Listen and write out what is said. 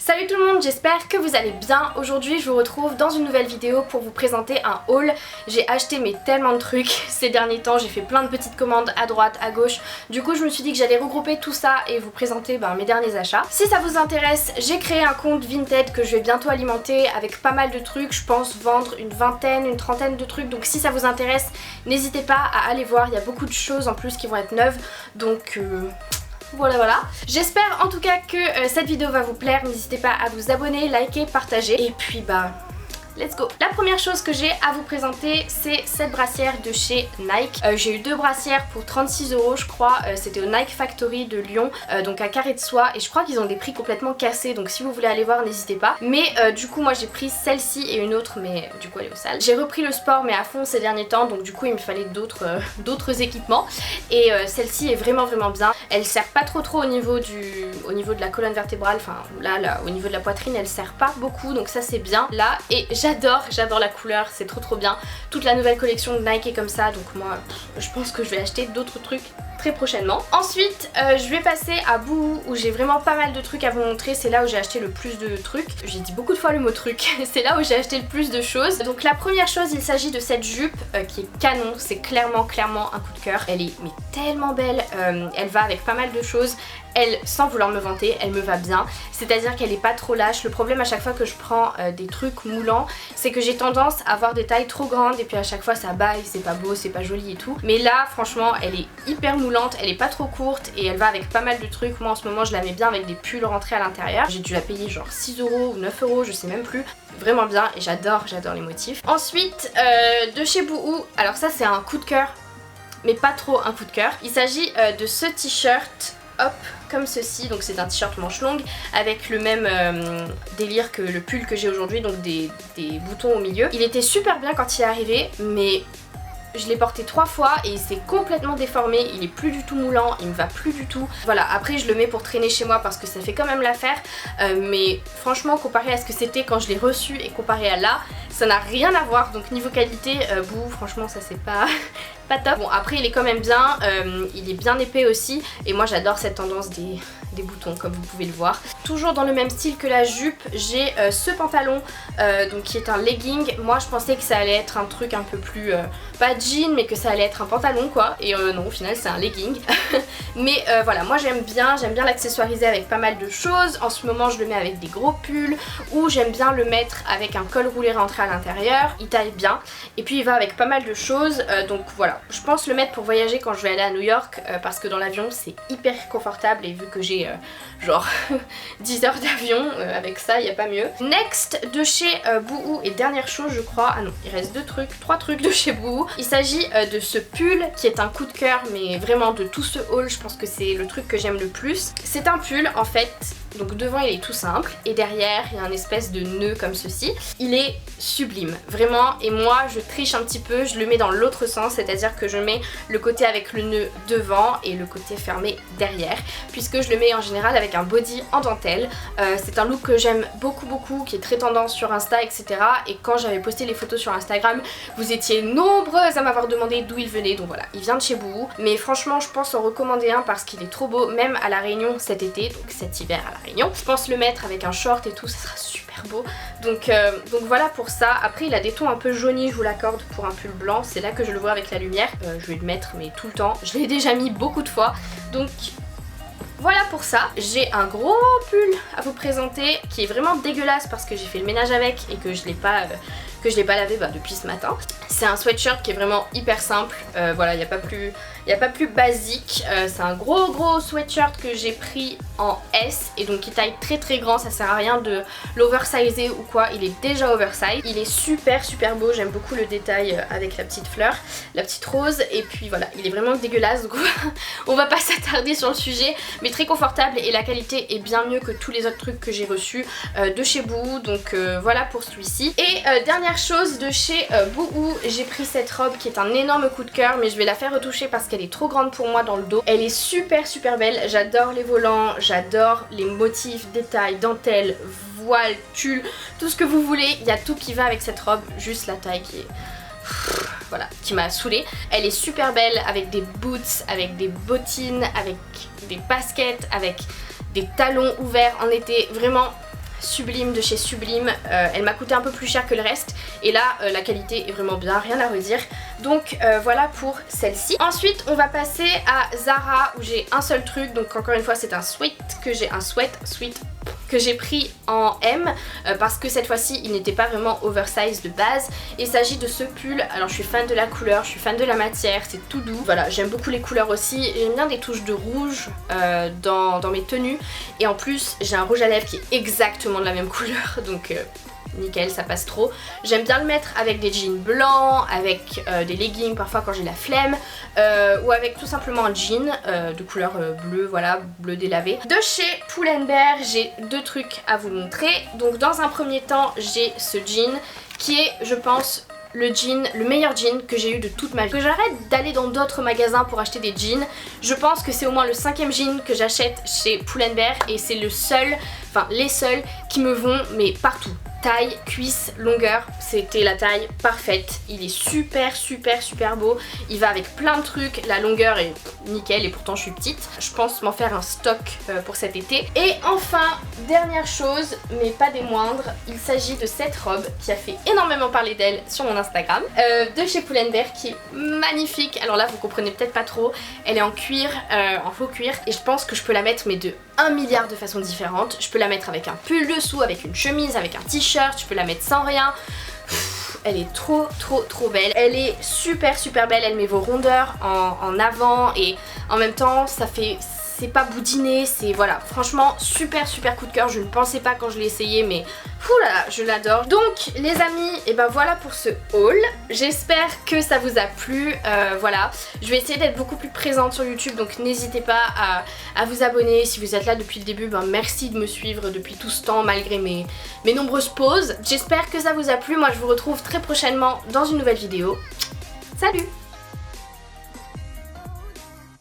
Salut tout le monde, j'espère que vous allez bien. Aujourd'hui je vous retrouve dans une nouvelle vidéo pour vous présenter un haul. J'ai acheté tellement de trucs ces derniers temps, j'ai fait plein de petites commandes à droite, à gauche. Du coup je me suis dit que j'allais regrouper tout ça et vous présenter mes derniers achats. Si ça vous intéresse, j'ai créé un compte Vinted que je vais bientôt alimenter avec pas mal de trucs. Je pense vendre une vingtaine, une trentaine de trucs. Donc si ça vous intéresse, n'hésitez pas à aller voir, il y a beaucoup de choses en plus qui vont être neuves. Donc voilà. J'espère en tout cas que cette vidéo va vous plaire. N'hésitez pas à vous abonner, liker, partager. Et puis let's go. La première chose que j'ai à vous présenter, c'est cette brassière de chez Nike. J'ai eu deux brassières pour 36 € je crois. C'était au Nike Factory de Lyon, donc à Carré de Soie. Et je crois qu'ils ont des prix complètement cassés, donc si vous voulez aller voir, n'hésitez pas. Mais du coup moi j'ai pris celle-ci et une autre, mais du coup elle est au sale. J'ai repris le sport mais à fond ces derniers temps, donc du coup il me fallait d'autres équipements. Et celle-ci est vraiment bien. Elle sert pas trop au niveau de la colonne vertébrale, enfin là au niveau de la poitrine elle sert pas beaucoup, donc ça c'est bien là. Et j'adore la couleur, c'est trop bien. Toute la nouvelle collection de Nike est comme ça, donc moi je pense que je vais acheter d'autres trucs très prochainement. Ensuite je vais passer à Boohoo où j'ai vraiment pas mal de trucs à vous montrer. C'est là où j'ai acheté le plus de trucs. J'ai dit beaucoup de fois le mot truc. C'est là où j'ai acheté le plus de choses. Donc la première chose, il s'agit de cette jupe qui est canon. C'est clairement un coup de cœur. Elle est tellement belle. Elle va avec pas mal de choses. Elle, sans vouloir me vanter, elle me va bien. C'est-à-dire qu'elle est pas trop lâche. Le problème à chaque fois que je prends des trucs moulants, c'est que j'ai tendance à avoir des tailles trop grandes et puis à chaque fois ça baille, c'est pas beau, c'est pas joli et tout. Mais là franchement elle est hyper moulante, elle est pas trop courte et elle va avec pas mal de trucs. Moi en ce moment je la mets bien avec des pulls rentrés à l'intérieur. J'ai dû la payer genre 6 € ou 9 €, je sais même plus. Vraiment bien et j'adore les motifs. Ensuite de chez Boohoo, alors ça c'est un coup de cœur, mais pas trop un coup de cœur. Il s'agit de ce t-shirt. Hop, comme ceci, donc c'est un t-shirt manche longue avec le même délire que le pull que j'ai aujourd'hui, donc des boutons au milieu. Il était super bien quand il est arrivé, mais je l'ai porté 3 fois et il s'est complètement déformé, il est plus du tout moulant, il me va plus du tout. Voilà, après je le mets pour traîner chez moi parce que ça fait quand même l'affaire, mais franchement comparé à ce que c'était quand je l'ai reçu et comparé à là, ça n'a rien à voir. Donc niveau qualité, Boohoo franchement ça c'est pas top. Bon après il est quand même bien, il est bien épais aussi et moi j'adore cette tendance des boutons comme vous pouvez le voir. Toujours dans le même style que la jupe, j'ai ce pantalon donc qui est un legging. Moi je pensais que ça allait être un truc un peu plus, pas jean, mais que ça allait être un pantalon quoi, et non au final c'est un legging. Mais voilà, moi j'aime bien l'accessoiriser avec pas mal de choses. En ce moment je le mets avec des gros pulls, ou j'aime bien le mettre avec un col roulé rentré à l'intérieur, il taille bien et puis il va avec pas mal de choses, donc voilà. Je pense le mettre pour voyager quand je vais aller à New York parce que dans l'avion c'est hyper confortable et vu que j'ai genre 10 heures d'avion, avec ça il n'y a pas mieux. Next de chez Boohoo, et dernière chose je crois, ah non il reste 3 trucs de chez Boohoo. Il s'agit de ce pull qui est un coup de cœur, mais vraiment de tout ce haul je pense que c'est le truc que j'aime le plus. C'est un pull en fait, donc devant il est tout simple et derrière il y a un espèce de nœud comme ceci. Il est sublime vraiment, et moi je triche un petit peu, je le mets dans l'autre sens, c'est-à-dire que je mets le côté avec le nœud devant et le côté fermé derrière, puisque je le mets en général avec un body en dentelle. C'est un look que j'aime beaucoup, qui est très tendance sur Insta etc. Et quand j'avais posté les photos sur Instagram, vous étiez nombreuses à m'avoir demandé d'où il venait, donc voilà, il vient de chez Boohoo. Mais franchement je pense en recommander un parce qu'il est trop beau, même à La Réunion cet été, donc cet hiver à La Réunion. Je pense le mettre avec un short et tout, ça sera super beau. Donc voilà pour ça. Après il a des tons un peu jaunis, je vous l'accorde, pour un pull blanc, c'est là que je le vois avec la lumière. Je vais le mettre mais tout le temps, je l'ai déjà mis beaucoup de fois, donc voilà pour ça. J'ai un gros pull à vous présenter qui est vraiment dégueulasse parce que j'ai fait le ménage avec et que je l'ai pas lavé depuis ce matin. C'est un sweatshirt qui est vraiment hyper simple, voilà, il n'y a pas plus basique. C'est un gros sweatshirt que j'ai pris en S et donc il taille très grand, ça sert à rien de l'oversizer ou quoi, il est déjà oversize. Il est super beau, j'aime beaucoup le détail avec la petite fleur, la petite rose, et puis voilà, il est vraiment dégueulasse, donc on va pas s'attarder sur le sujet, mais très confortable et la qualité est bien mieux que tous les autres trucs que j'ai reçus de chez Boohoo, donc voilà pour celui-ci. Et dernière chose de chez Boohoo, j'ai pris cette robe qui est un énorme coup de cœur, mais je vais la faire retoucher parce qu'elle est trop grande pour moi dans le dos. Elle est super belle, j'adore les volants, j'adore les motifs, détails, dentelles, voile, tulle, tout ce que vous voulez, il y a tout qui va avec cette robe, juste la taille qui est... voilà, qui m'a saoulée. Elle est super belle avec des boots, avec des bottines, avec des baskets, avec des talons ouverts en été, vraiment Sublime de chez Sublime. Elle m'a coûté un peu plus cher que le reste et là la qualité est vraiment bien, rien à redire. Donc voilà pour celle-ci. Ensuite on va passer à Zara où j'ai un seul truc, donc encore une fois c'est un sweat que j'ai pris en M parce que cette fois-ci il n'était pas vraiment oversize de base. Il s'agit de ce pull, alors je suis fan de la couleur, je suis fan de la matière, c'est tout doux. Voilà, j'aime beaucoup les couleurs aussi, j'aime bien des touches de rouge dans mes tenues et en plus j'ai un rouge à lèvres qui est exactement de la même couleur donc nickel, ça passe trop. J'aime bien le mettre avec des jeans blancs, avec des leggings parfois quand j'ai la flemme ou avec tout simplement un jean de couleur bleue, voilà, bleu délavé. De chez Pull & Bear, j'ai deux trucs à vous montrer. Donc dans un premier temps, j'ai ce jean qui est, je pense, le meilleur jean que j'ai eu de toute ma vie. Que j'arrête d'aller dans d'autres magasins pour acheter des jeans, je pense que c'est au moins le 5e jean que j'achète chez Pull & Bear et c'est le seul, enfin les seuls qui me vont mais partout. Taille, cuisse, longueur, c'était la taille parfaite. Il est super beau. Il va avec plein de trucs. La longueur est nickel et pourtant je suis petite. Je pense m'en faire un stock pour cet été. Et enfin, dernière chose, mais pas des moindres, il s'agit de cette robe qui a fait énormément parler d'elle sur mon Instagram. De chez Pull & Bear qui est magnifique. Alors là, vous comprenez peut-être pas trop. Elle est en cuir, en faux cuir. Et je pense que je peux la mettre mais de 1 milliard de façons différentes. Je peux la mettre avec un pull dessous, avec une chemise, avec un t-shirt. Je peux la mettre sans rien. Elle est trop belle. Elle est super belle. Elle met vos rondeurs en avant et en même temps ça fait... c'est pas boudiné, c'est voilà, franchement super coup de cœur. Je ne pensais pas quand je l'ai essayé mais là, je l'adore. Donc les amis, et ben voilà pour ce haul. J'espère que ça vous a plu. Voilà, je vais essayer d'être beaucoup plus présente sur YouTube, donc n'hésitez pas à vous abonner. Si vous êtes là depuis le début, ben merci de me suivre depuis tout ce temps malgré mes nombreuses pauses. J'espère que ça vous a plu. Moi je vous retrouve très prochainement dans une nouvelle vidéo. Salut!